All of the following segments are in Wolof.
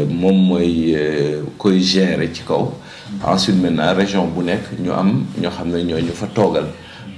moom mooy koy gérer ci kaw. Ensuite maintenant région bu nekk ñu am ñoo xam ne ñoo ñu fa toogal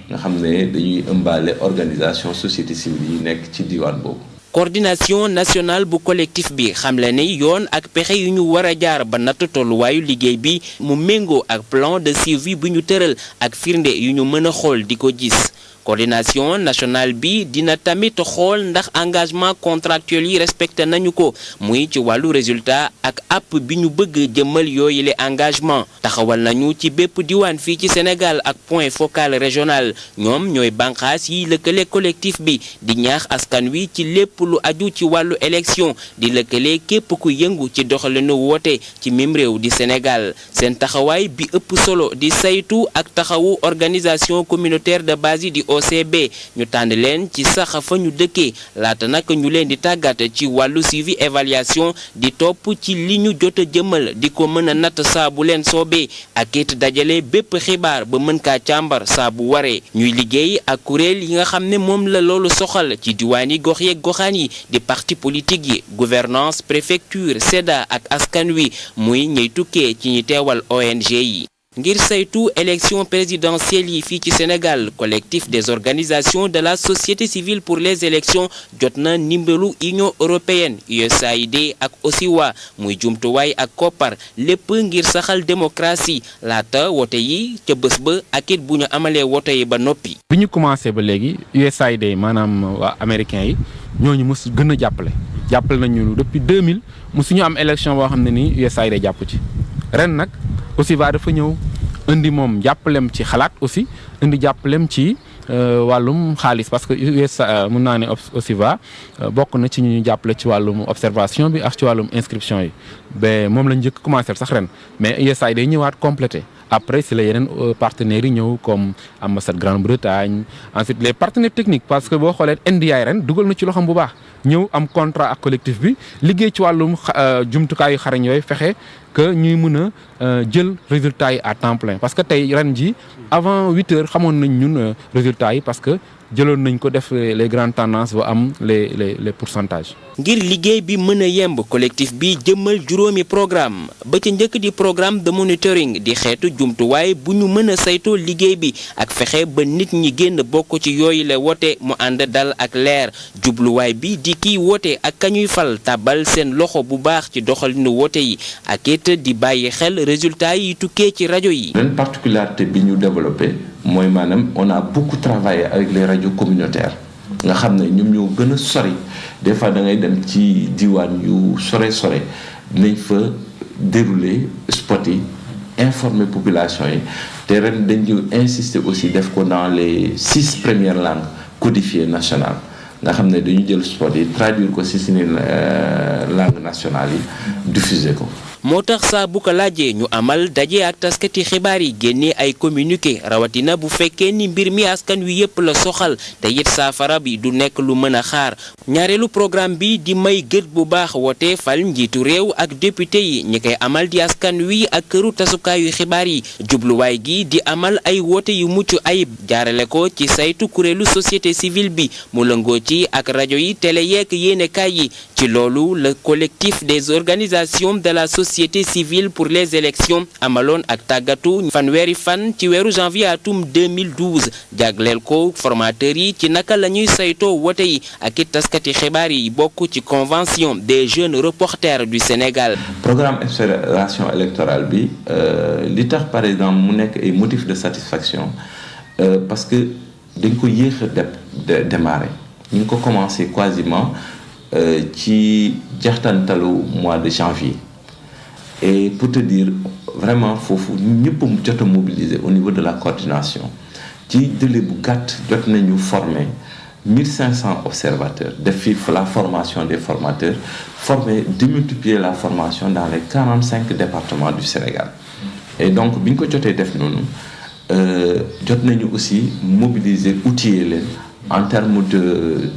nga xam ne dañuy ëmbaale organisation société civile yi nekk ci diwaan boobu. coordination nationale bu collectif bi xamle ne yoon ak pexe yu ñu war a jaar ba natt tolluwaayu liggéey bi mu méngoo ak plan de suivi bu ñu tëral ak firnde yu ñu mën a xool di ko gis. coordination nationale bi dina tamit xool ndax engagement contractuel yi respecté nañu ko muy ci wàllu résultat ak app bi ñu bëgg jëmmal yooyu le engagement taxawal nañu ci bépp diwaan fii ci Sénégal ak point focal régional ñoom ñooy banqaas yi lëkkale collectif bi di ñaax askan wi ci lépp lu aju ci wàllu élection di lëkkale képp ku yëngu ci doxalinu woote ci mim réew di Sénégal seen taxawaay bi ëpp solo di saytu ak taxawu organisation communautaire de base yi di OCB ñu tànn leen ci sax fa ñu dëkkee laata nag ñu leen di tàggat ci wàllu suivi évaluation di topp ci li ñu jot a jëmal di ko mën a natt saa bu leen soobee ak it dajale bépp xibaar ba mën kaa càmbar saa bu waree ñuy liggéey ak kuréel yi nga xam ne moom la loolu soxal ci diwaan yi gox yeeg goxaan yi di parti politique yi gouvernance préfecture SEDA ak askan wi muy ñuy tukkee ci ñi teewal ONG yi. ngir saytu élection présidentielle yi fii ci Sénégal collectif des organisations de la société civile pour les élections jot na ndimbalu Union européenne USAID ak OSIWA muy jumtuwaay ak koppar lépp ngir saxal démocratie laata wote yi ca bés ba ak it bu ñu amalee wote yi ba noppi. bi ñu commencé ba léegi USAID maanaam waa américains yi ñooñu mos gën a jàppale nañu depuis 2000 mosuñu am élection boo xam ne nii USAID jàpp ci ren nag. OSIWA dafa ñëw indi moom jàppalem ci xalaat aussi indi jàppalem ci wàllum xaalis parce que mun naa ne OSIWA bokk na ci ñu jàppale ci wàllum observation bi ak ci wàllum inscription yi ba moom lañ njëkk commencé sax ren mais USAID day ñëwaat complété après si la yeneen partenaires yi ñëw comme ambassade Grande-Bretagne ensuite les partenaires techniques parce que boo xoolee NDI ren dugal na ci loxoom bu baax ñëw am contrat ak collectif bi liggéey ci wàllum jumtukaayu xarañ yooyu fexe que ñuy mën a jël résultats yi à temps plein parce que tey ren ji avant 8 heures xamoon nañ ñun résultats yi parce que jëloon nañ ko def les grandes tendances ba am les pourcentages. ngir liggéey bi mën a yemb collectif bi jëmmal juróomi programme ba ca njëkk di programme de monitoring di xeetu jumtuwaay bu ñu mën a saytoo liggéey bi ak fexe ba nit ñi génn bokk ci yooyu la wote mu ànd dal ak leer jubluwaay bi di kiy wote ak kañuy fal tàbbal seen loxo bu baax ci doxalinu wote yi ak it di bàyyi xel résultats yi tukkee ci rajo yi. benn particularité bi ñu développé mooy maanaam on a beaucoup travaillé avec les radios communautaires nga xam ne ñoom ñoo gën a sori des fois da ngay dem ci diwaan yu sore dinañ fa dérouler spot yi informer population yi te ren dañu insister aussi def ko dans les 6 premières langues codifiées nationales nga xam ne dañu jël spot yi traduire ko ci suñu langue nationale yi diffuser ko. moo tax saa bu ko laajee ñu amal daje ak taskati xibaar yi génnee ay communiqué rawatina bu fekkee ni mbir mi askan wi yépp la soxal te it saafara bi du nekk lu mën a xaar ñaareelu programme bi di may gët bu baax woote fal njiitu réew ak député yi ñi koy amal di askan wi ak këru tasukaayu xibaar yi jubluwaay gi di amal ay woote yu mucc ayib jaarale ko ci saytu kuréelu société civile bi mu lëngoo ci ak rajo yi télé yeek yéenekaay yi ci loolu le collectif des organisations de la société civile pour les élections amaloon ak tàggatu fanweeri fan ci weeru janvier atum 2012 jagleel ko formateurs yi ci naka la ñuy saytoo wote yi ak it taskati xibaar yi bokk ci convention des jeunes reporters du Sénégal. programme observation électorale bi li tax par exemple mu nekk ay motifs de satisfaction parce que dañ ko yéex a démarrer ñu ngi ko commencé quasiment ci jaxtantalu mois de janvier. Et pour te dire, vraiment, nous pouvons nous mobiliser au niveau de la coordination. Qui de l'Ebougat, nous former 1500 observateurs, la formation des formateurs, démultiplier la formation dans les 45 départements du Sénégal. Et donc, bien que nous aussi mobiliser, outiller en termes de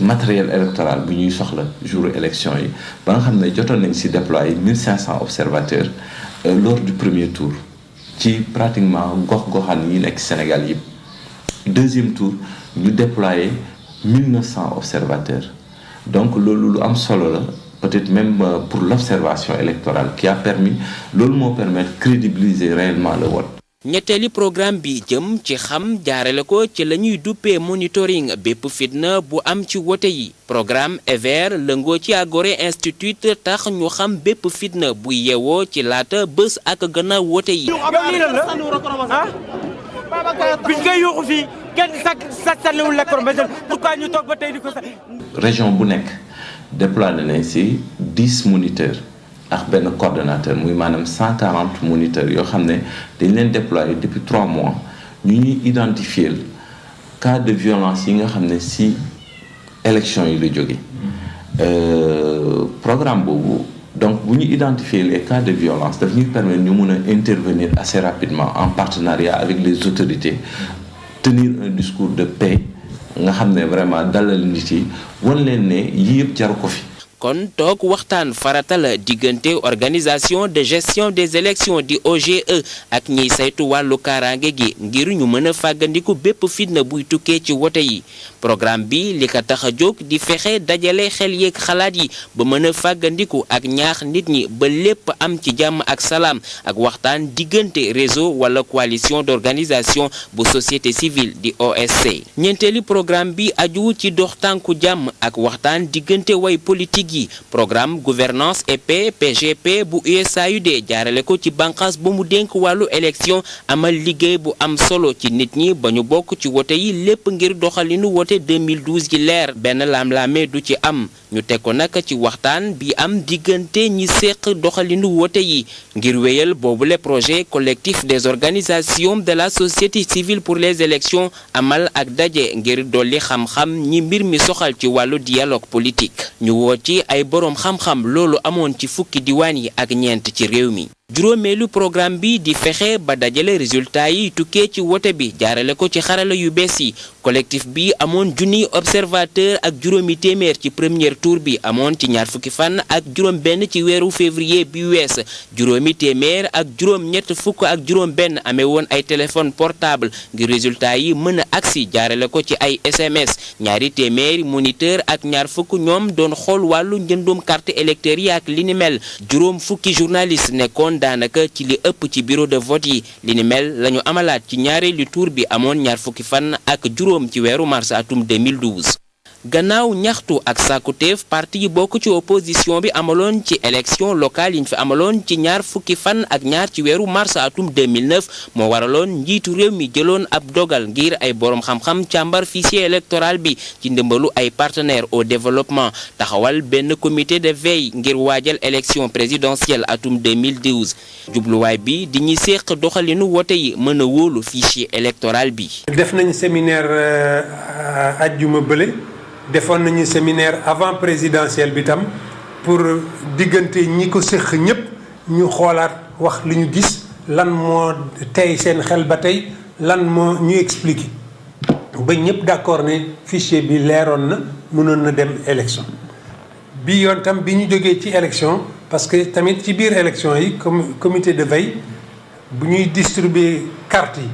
matériel électoral bu ñuy soxla jour élection yi ba nga xam ne jotoon nañ ci déployer 1500 observateurs lors du premier tour ci pratiquement gox-goxaan yi nekk Sénégal yëpp deuxième tour ñu déployer 1900 observateurs donc loolu lu am solo la peut-être même pour l'observation électorale qui a permis loolu moo permettre crédibiliser réellement le vote. ñetteeli programme bi jëm ci xam jaarale ko ci la ñuy duppee monitoring bépp fitna bu am ci wote yi programme EVER lëngoo ci Agoré Institute tax ñu xam bépp fitna bu yeewoo ci laata bés ak gannaaw wote yi. biñ koy yuuxu fii kenn sax sànniwul lacrymogène pourquoi ñu toog ba tey di ko sax. région bu nekk déployé nañ ci 10 moniteurs ak benn coordonnateur muy maanaam 140 moniteurs yoo xam ne dañ leen déployé depuis 3 mois ñu ñuy identifier cas de violence yi nga xam ne ci élection yi la jóge programme boobu donc bu ñu identifier les cas de violence daf ñuy permettre ñu mun a intervenir assez rapidement en partenariat avec les autorités tenir un discours de paix nga xam ne vraiment dalal nit yi wan leen ne yii yëpp jaru ko fi. kon toog waxtaan farata la diggante organisation de gestion des élections di OGE ak ñiy saytu wàllu kaaraange gi ngir ñu mën a fàggandiku bépp fitna buy tukkee ci wote yi programme bi li ko tax a jóg di fexe dajale xel yeeg xalaat yi ba mën a fàggandiku ak ñaax nit ñi ba lépp am ci jàmm ak salaam ak waxtaan diggante réseau wala coalition d'organisation bu société civile di OSC. ñeenteeli programme bi aju ci dox tànku jàmm ak waxtaan diggante way politique yi programme gouvernance et paix PGP bu USAID jaarale ko ci bànqaas ba mu dénk wàllu élection amal liggéey bu am solo ci nit ñi ba ñu bokk ci wote yi lépp ngir doxalinu wote 2012 gi leer benn laam-laame du ci am ñu teg ko nag ci waxtaan bi am diggante ñi séq doxalinu wote yi ngir wéyal boobule projet collectif des organisations de la société civile pour les élections amal ak daje ngir dolli xam-xam ñi mbir mi soxal ci wàllu dialogue politique ñu woo ci ay boroom xam-xam loolu amoon ci fukki diwaan yi ak ñeent ci réew mi. juróomeelu programme bi di fexe ba dajale résultat yi tukkee ci wote bi jaarale ko ci xarala yu bees yi collectif bi amoon junniy observateur ak juróomi téeméer ci premier tour bi amoon ci ñaar fukki fan ak juróom benn ci weeru février bi wees juróomi téeméer ak juróom ñett fukk ak juróom benn amee woon ay téléphone portable ngir résultat yi mën a agsi jaarale ko ci ay SMS ñaari téeméeri moniteur ak ñaar fukk ñoom doon xool wàllu njëndum carte électeur yi ak li ni mel juróom fukki journaliste nekkoon daanaka ci li ëpp ci bureau de vote yi li ni mel lañu amalaat ci ñaareelu tour bi amoon ñaar fukki fan ak juróom ci weeru mars atum 2012. gannaaw ñaxtu ak sàkkuteef parti yi bokk ci opposition bi amaloon ci élection locale yi ñu fi amaloon ci ñaar fukki fan ak ñaar ci weeru mars atum 2009 moo waraloon njiitu réew mi jëloon ab dogal ngir ay boroom xam-xam càmbar fichier électoral bi ci ndimbalu ay partenaires au développement taxawal benn comité de veille ngir waajal élection présidentielle atum 2012 jubluwaay bi di ñi séq doxalinu wote yi mën a wóolu fichier électoral bi. def nañ séminaire ajjuma bële. defoon nañu séminaire avant présidentiel bi tam pour diggante ñi ko séq ñëpp ñu xoolaat wax li ñu gis lan moo tey seen xel ba tey lan moo ñu expliquer ba ñëpp d'accord ne fichier bi leeroon na mënoon na dem élection bi yoon tam bi ñu jógee ci élection parce que tamit ci biir élection yi comme comité de veille bu ñuy distribuer carte yi